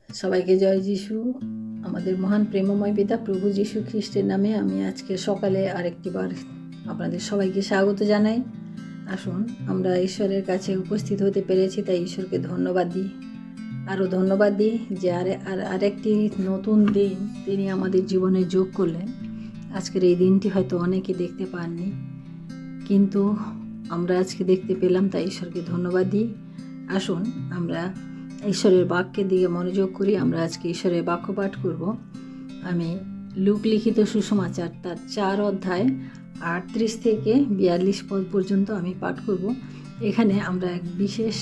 সবাইকে জয় যিশু। আমাদের মহান প্রেমময় পিতা প্রভু যিশু খ্রিস্টের নামে আমি আজকে সকালে আরেকটিবার আপনাদের সবাইকে স্বাগত জানাই। আসুন আমরা ঈশ্বরের কাছে উপস্থিত হতে পেরেছি, তাই ঈশ্বরকে ধন্যবাদ দিই। আরও ধন্যবাদ দিই যে আরেকটি নতুন দিন তিনি আমাদের জীবনে যোগ করলেন। আজকের এই দিনটি হয়তো অনেকে দেখতে পাননি, কিন্তু আমরা আজকে দেখতে পেলাম, তাই ঈশ্বরকে ধন্যবাদ দিই। আসুন আমরা ঈশ্বরের বাক্যের দিকে মনোযোগ করি। আমরা আজকে ঈশ্বরের বাক্য পাঠ করব। আমি লুক লিখিত সুসমাচার তার 4 অধ্যায় 38 থেকে 42 পদ পর্যন্ত আমি পাঠ করব। এখানে আমরা এক বিশেষ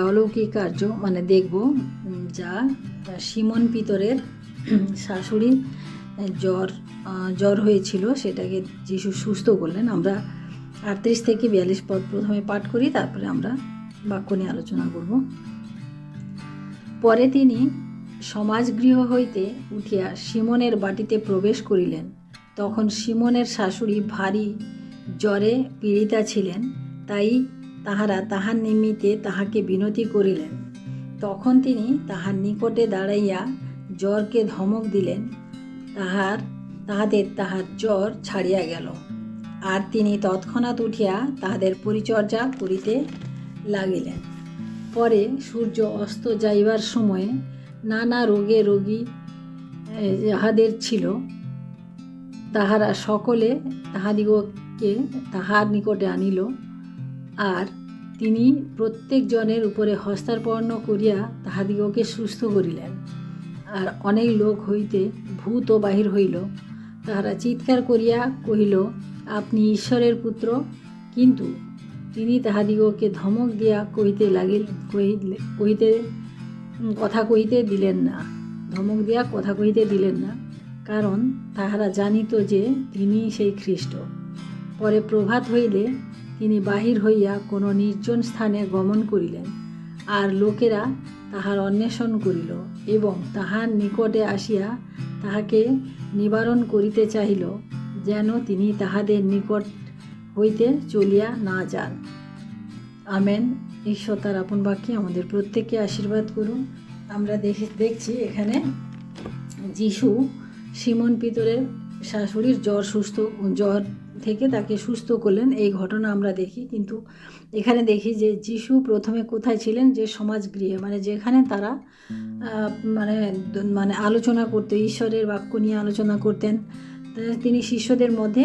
অলৌকিক কার্য দেখব, যা সিমন পিতরের শাশুড়ির জ্বর হয়েছিল, সেটাকে যিশু সুস্থ করলেন। আমরা 38 থেকে 42 পদ প্রথমে পাঠ করি, তারপরে আমরা বাক্য নিয়ে আলোচনা করব। পরে তিনি সমাজগৃহ হইতে উঠিয়া সিমনের বাটিতে প্রবেশ করিলেন। তখন সিমনের শাশুড়ি ভারী জ্বরে পীড়িতা ছিলেন, তাই তাহারা তাহার নিমিত্তে তাহাকে বিনতি করিলেন। তখন তিনি তাহার নিকটে দাঁড়াইয়া জ্বরকে ধমক দিলেন, তাহার জ্বর ছাড়িয়া গেল। আর তিনি তৎক্ষণাৎ উঠিয়া তাহাদের পরিচর্যা করিতে লাগিলেন। পরে সূর্য অস্ত যাইবার সময়ে নানা রোগে রোগী যাহাদের ছিল, তাহারা সকলে তাহাদিগকে তাহার নিকটে আনিল। আর তিনি প্রত্যেক জনের উপরে হস্তার্পণ করিয়া তাহাদিগকে সুস্থ করিলেন। আর অনেক লোক হইতে ভূতও বাহির হইল। তাহারা চিৎকার করিয়া কহিল, আপনি ঈশ্বরের পুত্র। কিন্তু তিনি তাহাদিগকে ধমক দিয়া কথা কহিতে দিলেন না, কারণ তাহারা জানিত যে তিনি সেই খ্রিস্ট। পরে প্রভাত হইলে তিনি বাহির হইয়া কোনো নির্জন স্থানে গমন করিলেন। আর লোকেরা তাহার অন্বেষণ করিল এবং তাহার নিকটে আসিয়া তাহাকে নিবারণ করিতে চাহিল, যেন তিনি তাহাদের নিকট হইতে চলিয়া না যান। আমেন। ঈশ্বর তার আপন বাক্যে আমাদের প্রত্যেককে আশীর্বাদ করুন। আমরা দেখছি এখানে যিশু সিমন পিতরের শাশুড়ির জ্বর থেকে তাকে সুস্থ করলেন, এই ঘটনা আমরা দেখি। কিন্তু এখানে দেখি যে যিশু প্রথমে কোথায় ছিলেন, যে সমাজগৃহে, যেখানে তারা আলোচনা করতে, ঈশ্বরের বাক্য নিয়ে আলোচনা করতেন। তিনি শিষ্যদের মধ্যে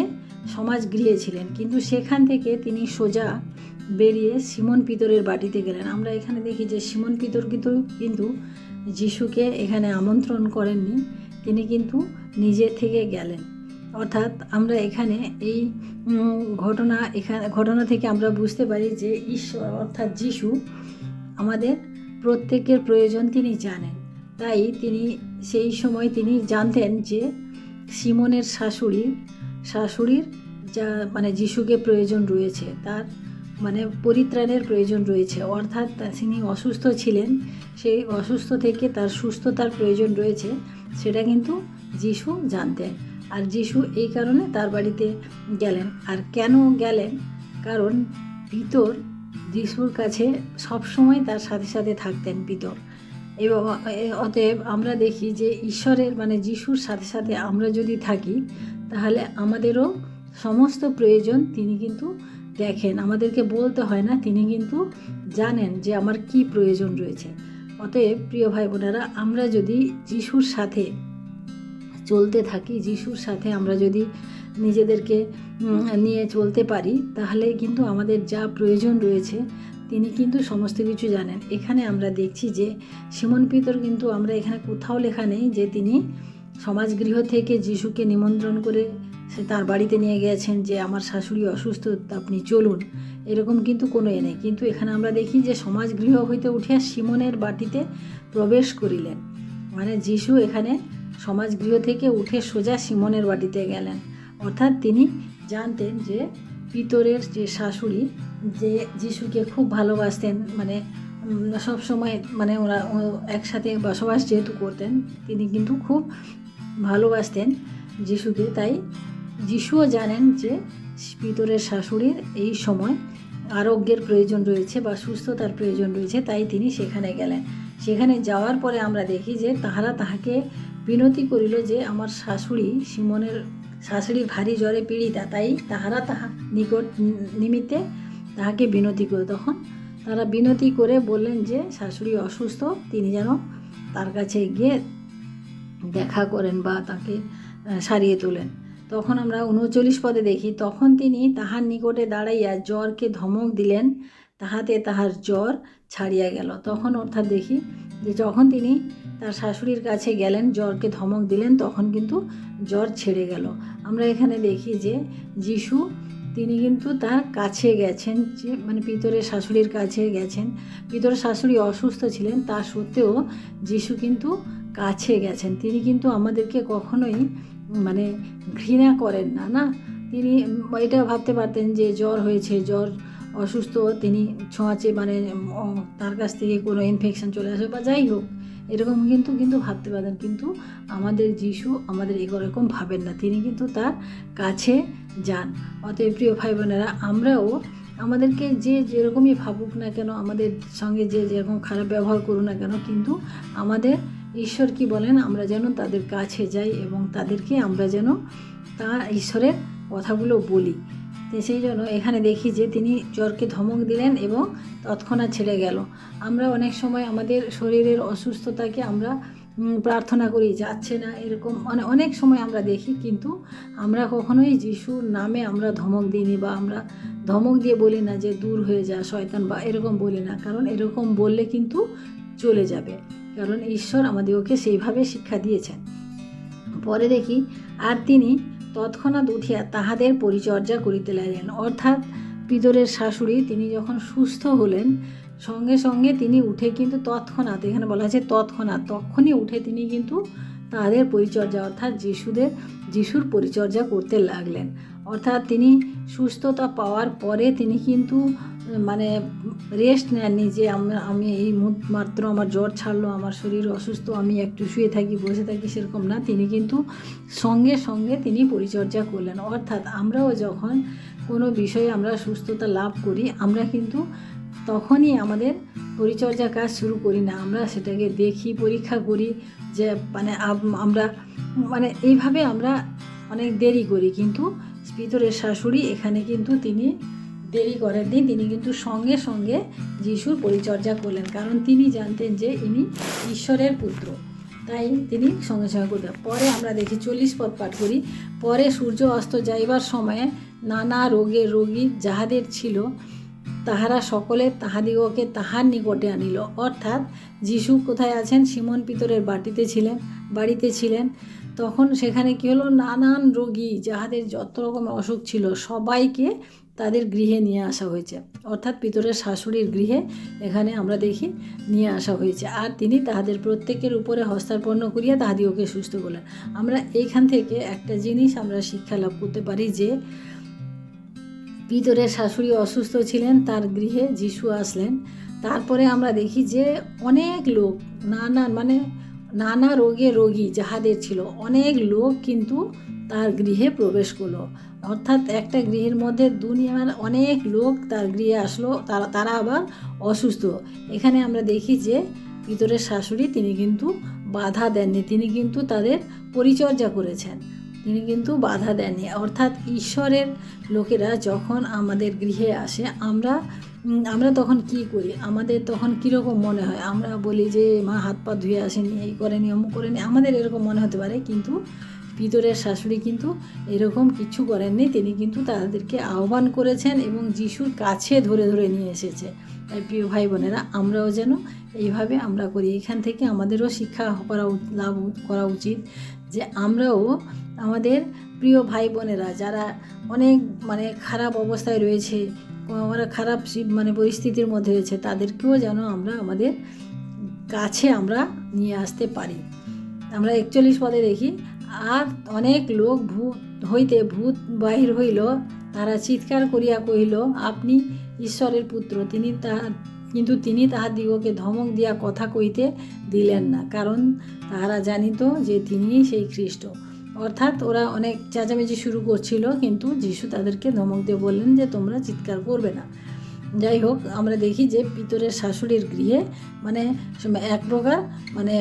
সমাজগৃহে ছিলেন, কিন্তু সেখান থেকে তিনি সোজা বেরিয়ে সিমন পিতরের বাটিতে গেলেন। আমরা এখানে দেখি যে সিমন পিতর কিন্তু যিশুকে এখানে আমন্ত্রণ করেননি, তিনি কিন্তু নিজে থেকে গেলেন। অর্থাৎ আমরা এখানে এই ঘটনা থেকে আমরা বুঝতে পারি যে ঈশ্বর অর্থাৎ যিশু আমাদের প্রত্যেকের প্রয়োজন তিনি জানেন। তাই তিনি সেই সময় তিনি জানতেন যে সিমনের শাশুড়ির যা যিশুকে প্রয়োজন রয়েছে, তার পরিত্রাণের প্রয়োজন রয়েছে। অর্থাৎ তিনি অসুস্থ ছিলেন, সেই অসুস্থ থেকে তার সুস্থতার প্রয়োজন রয়েছে, সেটা কিন্তু যিশু জানতেন। আর যিশু এই কারণে তার বাড়িতে গেলেন। আর কেন গেলেন? কারণ পিতর যিশুর কাছে সবসময় তার সাথে সাথে থাকতেন পিতর। এবং অতএব আমরা দেখি যে ঈশ্বরের যিশুর সাথে সাথে আমরা যদি থাকি, তাহলে আমাদেরও সমস্ত প্রয়োজন তিনি কিন্তু দেখেন। আমাদেরকে বলতে হয় না, তিনি কিন্তু জানেন যে আমার কি প্রয়োজন রয়েছে। অতএব প্রিয় ভাই বোনেরা, আমরা যদি যিশুর সাথে চলতে থাকি, যিশুর সাথে আমরা যদি নিজেদেরকে নিয়ে চলতে পারি, তাহলে কিন্তু আমাদের যা প্রয়োজন রয়েছে তিনি কিন্তু সমস্ত কিছু জানেন। এখানে আমরা দেখছি যে সিমন পিতর কিন্তু, আমরা এখানে কোথাও লেখা নেই যে তিনি সমাজগৃহ থেকে যিশুকে নিমন্ত্রণ করে সে তার বাড়িতে নিয়ে গেছেন যে আমার শাশুড়ি অসুস্থ, আপনি চলুন, এরকম কিন্তু কোনো নেই। কিন্তু এখানে আমরা দেখি যে সমাজগৃহ হইতে উঠিয়া সিমনের বাটিতে প্রবেশ করিলেন। যিশু এখানে সমাজগৃহ থেকে উঠে সোজা সিমনের বাটিতে গেলেন। অর্থাৎ তিনি জানতেন যে পিতরের যে শাশুড়ি, যে যিশুকে খুব ভালোবাসতেন, সবসময় ওরা একসাথে বসবাস যেহেতু করতেন, তিনি কিন্তু খুব ভালোবাসতেন যিশুকে। তাই যিশুও জানেন যে পিতরের শাশুড়ির এই সময় আরোগ্যের প্রয়োজন রয়েছে বা সুস্থতার প্রয়োজন রয়েছে, তাই তিনি সেখানে গেলেন। সেখানে যাওয়ার পরে আমরা দেখি যে তাহারা তাহাকে বিনতি করিল যে আমার শাশুড়ি সিমনের শাশুড়ি ভারী জ্বরে পীড়িতা, তাই তাহারা তাহা নিকট নিমিত্তে তাহাকে বিনতি করে। তখন তারা বিনতি করে বললেন যে শাশুড়ি অসুস্থ, তিনি যেন তার কাছে গিয়ে দেখা করেন বা তাকে সারিয়ে তোলেন। তখন আমরা 39 পদে দেখি, তখন তিনি তাহার নিকটে দাঁড়াইয়া জ্বরকে ধমক দিলেন, তাহাতে তাহার জ্বর ছাড়িয়া গেল। তখন অর্থাৎ দেখি যে যখন তিনি তার শাশুড়ির কাছে গেলেন, জ্বরকে ধমক দিলেন, তখন কিন্তু জ্বর ছেড়ে গেল। আমরা এখানে দেখি যে যিশু তিনি কিন্তু তার কাছে গেছেন, যে মানে পিতরের শাশুড়ির কাছে গেছেন। পিতরের শাশুড়ি অসুস্থ ছিলেন, তা সত্ত্বেও যিশু কিন্তু কাছে গেছেন। তিনি কিন্তু আমাদেরকে কখনোই মানে ঘৃণা করেন না, না। তিনি এটা ভাবতে পারতেন যে জ্বর হয়েছে, জ্বর অসুস্থ, তিনি ছোঁয়াচে মানে তার কাছ থেকে কোনো ইনফেকশন চলে আসে বা যাই হোক, এরকম কিন্তু ভাবতে পারতেন। কিন্তু আমাদের যিশু আমাদের এরকম ভাবেন না, তিনি কিন্তু তার কাছে যান। অতএব প্রিয় ভাই বোনেরা, আমরাও আমাদেরকে যে যেরকমই ভাবুক না কেন, আমাদের সঙ্গে যে যেরকম খারাপ ব্যবহার করুক না কেন, কিন্তু আমাদের ঈশ্বর কি বলেন, আমরা যেন তাদের কাছে যাই এবং তাদেরকে আমরা যেন তার ঈশ্বরের কথাগুলো বলি। তো সেই জন্য এখানে দেখি যে তিনি জ্বরকে ধমক দিলেন এবং তৎক্ষণাৎ ছেড়ে গেল। আমরা অনেক সময় আমাদের শরীরের অসুস্থতাকে আমরা প্রার্থনা করি, যাচ্ছে না, এরকম অনেক সময় আমরা দেখি, কিন্তু আমরা কখনোই যিশুর নামে আমরা ধমক দিইনি বা আমরা ধমক দিয়ে বলি না যে দূর হয়ে যা শয়তান বা এরকম বলি না, কারণ এরকম বললে কিন্তু চলে যাবে, কারণ ঈশ্বর আমাদেরকে সেইভাবে শিক্ষা দিয়েছেন। পরে দেখি, আর তিনি তৎক্ষণাৎ উঠিয়া তাহাদের পরিচর্যা করিতে লাগলেন। অর্থাৎ পিতরের শাশুড়ি তিনি যখন সুস্থ হলেন, সঙ্গে সঙ্গে তিনি উঠে কিন্তু তৎক্ষণাৎ, এখানে বলা আছে তৎক্ষণাৎ, তখনই উঠে তিনি কিন্তু তাদের পরিচর্যা অর্থাৎ যিশুর পরিচর্যা করতে লাগলেন। অর্থাৎ তিনি সুস্থতা পাওয়ার পরে তিনি কিন্তু মানে রেস্ট নেননি যে আমি এই মাত্র আমার জ্বর ছাড়লো, আমার শরীর অসুস্থ, আমি একটু শুয়ে থাকি, বসে থাকি, সেরকম না। তিনি কিন্তু সঙ্গে সঙ্গে তিনি পরিচর্যা করলেন। অর্থাৎ আমরাও যখন কোনো বিষয়ে আমরা সুস্থতা লাভ করি, আমরা কিন্তু তখনই আমাদের পরিচর্যা কাজ শুরু করি না, আমরা সেটাকে দেখি, পরীক্ষা করি যে মানে আমরা মানে এইভাবে আমরা অনেক দেরি করি। কিন্তু পিতরের শাশুড়ি এখানে কিন্তু তিনি দেরি করেননি, তিনি কিন্তু সঙ্গে সঙ্গে যিশুর পরিচর্যা করলেন, কারণ তিনি জানতেন যে ইনি ঈশ্বরের পুত্র, তাই তিনি সঙ্গে সঙ্গে করতেন। পরে আমরা দেখি 40 পদ পাঠ করি, পরে সূর্য অস্ত যাইবার সময়ে নানা রোগে রোগী যাহাদের ছিল, তাহারা সকলে তাহাদিগকে তাহার নিকটে আনিল। অর্থাৎ যিশু কোথায় আছেন? সিমন পিতরের বাড়িতে ছিলেন। তখন সেখানে কী হলো, নানান রোগী যাহাদের যত রকম অসুখ ছিল সবাইকে তাদের গৃহে নিয়ে আসা হয়েছে। অর্থাৎ পিতরের শাশুড়ির গৃহে এখানে আমরা দেখি নিয়ে আসা হয়েছে, আর তিনি তাহাদের প্রত্যেকের উপরে হস্তার্পণ করিয়া তাহাদিগকে সুস্থ করলেন। আমরা এইখান থেকে একটা জিনিস আমরা শিক্ষা লাভ করতে পারি যে পিতরের শাশুড়ি অসুস্থ ছিলেন, তার গৃহে যিশু আসলেন। তারপরে আমরা দেখি যে অনেক লোক নানা রোগে রোগী যাহাদের ছিল, অনেক লোক কিন্তু তার গৃহে প্রবেশ করলো। অর্থাৎ একটা গৃহের মধ্যে দুনিয়ার অনেক লোক তার গৃহে আসলো, তারা আবার অসুস্থ। এখানে আমরা দেখি যে পিতরের শাশুড়ি তিনি কিন্তু বাধা দেননি, তিনি কিন্তু তাদের পরিচর্যা করেছেন, তিনি কিন্তু বাধা দেননি। অর্থাৎ ঈশ্বরের লোকেরা যখন আমাদের গৃহে আসে, আমরা তখন কি করি? আমাদের তখন কীরকম মনে হয়? আমরা বলি যে মা হাত পা ধুয়ে আসেনি, এই করেনি, অমুক করেনি, আমাদের এরকম মনে হতে পারে। কিন্তু পিতরের শাশুড়ি কিন্তু এরকম কিছু করেননি, তিনি কিন্তু তাদেরকে আহ্বান করেছেন এবং যিশুর কাছে ধরে ধরে নিয়ে এসেছে। তাই প্রিয় ভাই বোনেরা, আমরাও যেন এইভাবে আমরা করি। এখান থেকে আমাদেরও শিক্ষা লাভ করা উচিত যে আমরাও আমাদের প্রিয় ভাই বোনেরা যারা অনেক খারাপ অবস্থায় রয়েছে, ওরা খারাপ পরিস্থিতির মধ্যে রয়েছে, তাদেরকেও যেন আমরা আমাদের কাছে আমরা নিয়ে আসতে পারি। আমরা 41 পদে দেখি, আর অনেক লোক ভূত বাহির হইল, তারা চিৎকার করিয়া কহিল, আপনি ঈশ্বরের পুত্র। কিন্তু তিনি তাহাদিগকে ধমক দিয়া কথা কইতে দিলেন না, কারণ তাহারা জানিত যে তিনি সেই খ্রিস্ট। অর্থাৎ ওরা অনেক চেঁচামেচি শুরু করছিল, কিন্তু যিশু তাদেরকে ধমক দিয়ে বললেন যে তোমরা চিৎকার করবে না। যাই হোক, আমরা দেখি যে পিতরের শাশুড়ির গৃহে মানে এক প্রকার মানে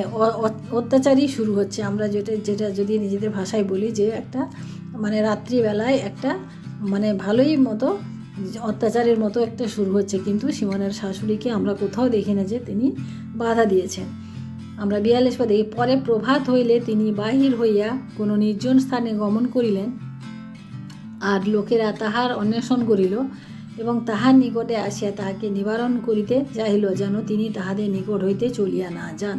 অত্যাচারই শুরু হচ্ছে। আমরা যেটা যদি নিজেদের ভাষায় বলি যে একটা মানে রাত্রিবেলায় একটা মানে ভালোই মতো অত্যাচারের মতো একটা শুরু হচ্ছে, কিন্তু সিমনের শাশুড়িকে আমরা কোথাও দেখি না যে তিনি বাধা দিয়েছেন। আমরা 42 পদে, পরে প্রভাত হইলে তিনি বাহির হইয়া কোনো নির্জন স্থানে গমন করিলেন, আর লোকেরা তাহার অন্বেষণ করিল এবং তাহার নিকটে আসিয়া তাহাকে নিবারণ করিতে চাহিল, যেন তিনি তাহাদের নিকট হইতে চলিয়া না যান।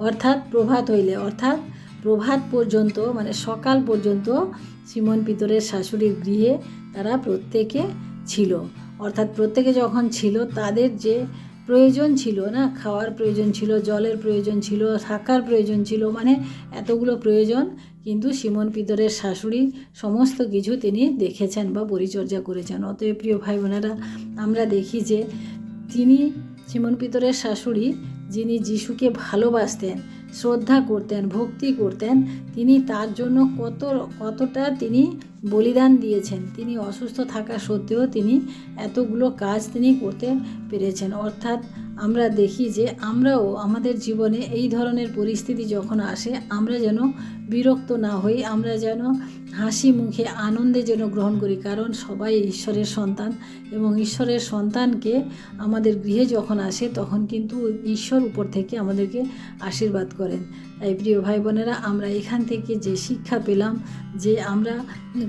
অর্থাৎ প্রভাত হইলে, অর্থাৎ প্রভাত পর্যন্ত মানে সকাল পর্যন্ত সিমন পিতরের শাশুড়ির গৃহে তারা প্রত্যেকে ছিল। অর্থাৎ প্রত্যেকে যখন ছিল, তাদের যে প্রয়োজন ছিল না, খাওয়ার প্রয়োজন ছিল, জলের প্রয়োজন ছিল, থাকার প্রয়োজন ছিল, মানে এতগুলো প্রয়োজন কিন্তু সিমন পিতরের শাশুড়ি সমস্ত কিছু তিনি দেখেছেন বা পরিচর্যা করেছেন। অতএব প্রিয় ভাই বোনেরা, আমরা দেখি যে তিনি সিমন পিতরের শাশুড়ি, যিনি যিশুকে ভালোবাসতেন, শ্রদ্ধা করতেন, ভক্তি করতেন, তিনি তার জন্য কতটা তিনি বলিদান দিয়েছেন। তিনি অসুস্থ থাকা সত্ত্বেও তিনি এতগুলো কাজ তিনি করতে পেরেছেন। অর্থাৎ আমরা দেখি যে আমরাও আমাদের জীবনে এই ধরনের পরিস্থিতি যখন আসে, আমরা যেন বিরক্ত না হই, আমরা যেন হাসি মুখে আনন্দে যেন গ্রহণ করি, কারণ সবাই ঈশ্বরের সন্তান এবং ঈশ্বরের সন্তানকে আমাদের গৃহে যখন আসে তখন কিন্তু ঈশ্বর উপর থেকে আমাদেরকে আশীর্বাদ করেন। তাই প্রিয় ভাই বোনেরা, আমরা এখান থেকে যে শিক্ষা পেলাম যে আমরা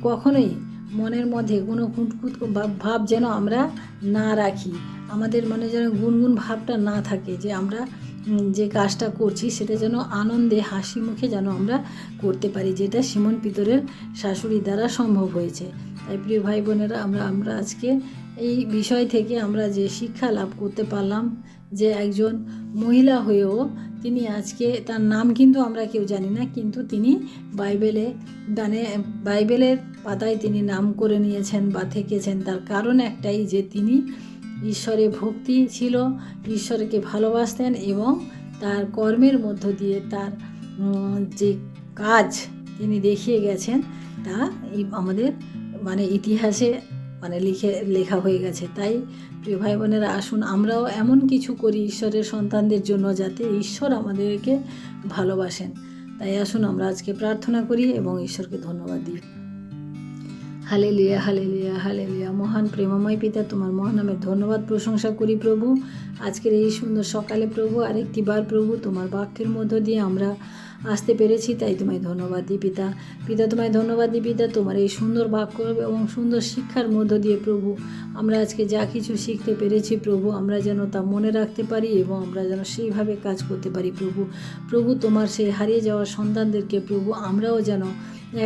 কখনোই মনের মধ্যে কোনো কুটকুট ভাব যেন আমরা না রাখি, আমাদের মনে যেন গুনগুন ভাবটা না থাকে, যে আমরা যে কাজটা করছি সেটা যেন আনন্দে হাসি মুখে যেন আমরা করতে পারি, যেটা সিমন পিতরের শাশুড়ি দ্বারা সম্ভব হয়েছে। তাই প্রিয় ভাই বোনেরা, আমরা আজকে এই বিষয় থেকে আমরা যে শিক্ষা লাভ করতে পারলাম যে একজন মহিলা হয়েও তিনি আজকে, তার নাম কিন্তু আমরা কেউ জানি না, কিন্তু তিনি বাইবেলের পাতায় তিনি নাম করে নিয়েছেন বা থেকেছেন। তার কারণ একটাই, যে তিনি ঈশ্বরে ভক্তি ছিল, ঈশ্বরকে ভালোবাসতেন এবং তার কর্মের মধ্য দিয়ে তার যে কাজ তিনি দেখিয়ে গেছেন তা আমাদের মানে ইতিহাসে মানে লেখা হয়ে গেছে। তাই প্রিয় ভাই বোনেরা, আসুন আমরাও এমন কিছু করি ঈশ্বরের সন্তানদের জন্য যাতে ঈশ্বর আমাদেরকে ভালোবাসেন। তাই আসুন আমরা আজকে প্রার্থনা করি এবং ঈশ্বরকে ধন্যবাদ দিই। Hallelujah, hallelujah, hallelujah. মহান প্রেমময় পিতা, তোমার মহান নামের ধন্যবাদ প্রশংসা করি প্রভু। আজকের এই সুন্দর সকালে প্রভু আরেকটি বার প্রভু তোমার বাক্যের মধ্য দিয়ে আমরা আসতে পেরেছি, তাই তোমায় ধন্যবাদ দিই পিতা। তোমায় ধন্যবাদ দিই পিতা, তোমার এই সুন্দর বাক্য এবং সুন্দর শিক্ষার মধ্য দিয়ে প্রভু আমরা আজকে যা কিছু শিখতে পেরেছি প্রভু, আমরা যেন তা মনে রাখতে পারি এবং আমরা যেন সেইভাবে কাজ করতে পারি প্রভু তোমার সেই হারিয়ে যাওয়া সন্তানদেরকে প্রভু আমরাও যেন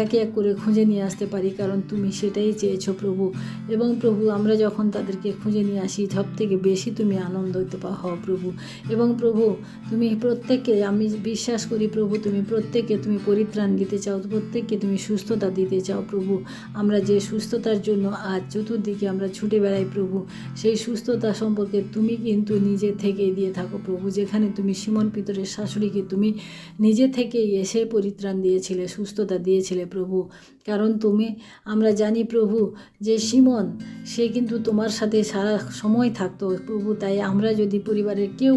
একে এক করে খুঁজে নিয়ে আসতে পারি, কারণ তুমি সেটাই চেয়েছো প্রভু। এবং প্রভু আমরা যখন তাদেরকে খুঁজে নিয়ে আসি, সব থেকে বেশি তুমি আনন্দিত হও প্রভু। এবং প্রভু তুমি প্রত্যেককে, আমি বিশ্বাস করি প্রভু, তুমি প্রত্যেককে তুমি পরিত্রাণ দিতে চাও, প্রত্যেককে তুমি সুস্থতা দিতে চাও প্রভু। আমরা যে সুস্থতার জন্য আজ চতুর্দিকে আমরা ছুটে বেড়াই প্রভু, সেই সুস্থতা সম্পর্কে তুমি কিন্তু নিজে থেকেই দিয়ে থাকো প্রভু। যেখানে তুমি সিমন পিতরের শাশুড়িকে তুমি নিজে থেকেই এসে পরিত্রাণ দিয়েছিলে, সুস্থতা দিয়েছিলে প্রভু। কারণ আমরা জানি প্রভু যে সিমন সে কিন্তু তোমার সাথে সারা সময় থাকতো প্রভু। তাই আমরা যদি পরিবারের কেউ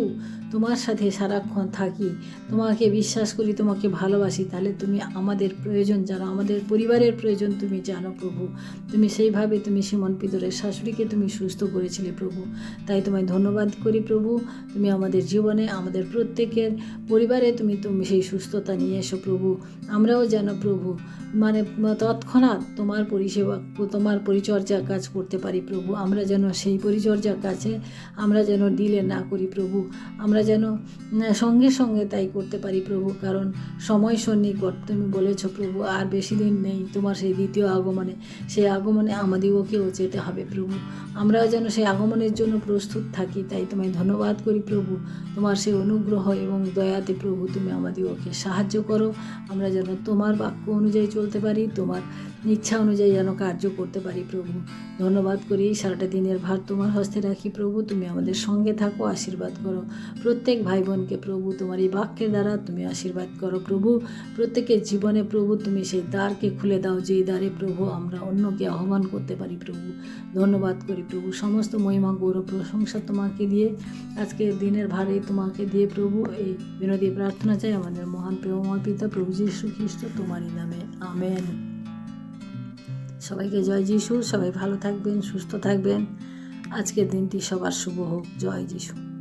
তোমার সাথে সারাক্ষণ থাকি, তোমাকে বিশ্বাস করি, তোমাকে ভালোবাসি, তাহলে তুমি আমাদের প্রয়োজন জানো, আমাদের পরিবারের প্রয়োজন তুমি জানো প্রভু। তুমি সেইভাবে তুমি সিমন পিতরের শাশুড়িকে তুমি সুস্থ করেছিলে প্রভু। তাই তোমায় ধন্যবাদ করি প্রভু। তুমি আমাদের জীবনে, আমাদের প্রত্যেকের পরিবারে তুমি সেই সুস্থতা নিয়ে এসো প্রভু। আমরাও যেন প্রভু মানে তৎক্ষণাৎ তোমার পরিষেবা, তোমার পরিচর্যা কাজ করতে পারি প্রভু। আমরা যেন সেই পরিচর্যার কাছে আমরা যেন ডিলে না করি প্রভু, আমরা যেন সঙ্গে সঙ্গে তাই করতে পারি প্রভু। কারণ সময় সন্নিকট, তুমি বলেছ প্রভু আর বেশি দিন নেই তোমার সেই দ্বিতীয় আগমনে। সেই আগমনে আমাদিগকেও যেতে হবে প্রভু। আমরাও যেন সেই আগমনের জন্য প্রস্তুত থাকি। তাই তোমায় ধন্যবাদ করি প্রভু। তোমার সেই অনুগ্রহ এবং দয়াতে প্রভু তুমি আমাদিগকে সাহায্য করো। আমরা যেন তোমার বাক্য অনুযায়ী চলতে পারি, তোমার ইচ্ছা অনুযায়ী যেন কার্য করতে পারি প্রভু। ধন্যবাদ করি। সারাটা দিনের ভার তোমার হস্তে রাখি প্রভু। তুমি আমাদের সঙ্গে থাকো, আশীর্বাদ করো প্রভু। প্রত্যেক ভাই বোনকে প্রভু তোমার এই বাক্যের দ্বারা তুমি আশীর্বাদ করো প্রভু। প্রত্যেকের জীবনে প্রভু তুমি সেই দ্বারকে খুলে দাও, যেই দ্বারে প্রভু আমরা অন্যকে আহ্বান করতে পারি প্রভু। ধন্যবাদ করি প্রভু, সমস্ত মহিমা গৌরব প্রশংসা তোমাকে দিয়ে, আজকের দিনের ভারে তোমাকে দিয়ে প্রভু এই বিনতি প্রার্থনা চাই আমাদের মহান প্রেমময় পিতা প্রভু যীশু খ্রিস্ট তোমারই নামে, আমেন। সবাইকে জয় যিশু। সবাই ভালো থাকবেন, সুস্থ থাকবেন। আজকের দিনটি সবার শুভ হোক। জয় যিশু।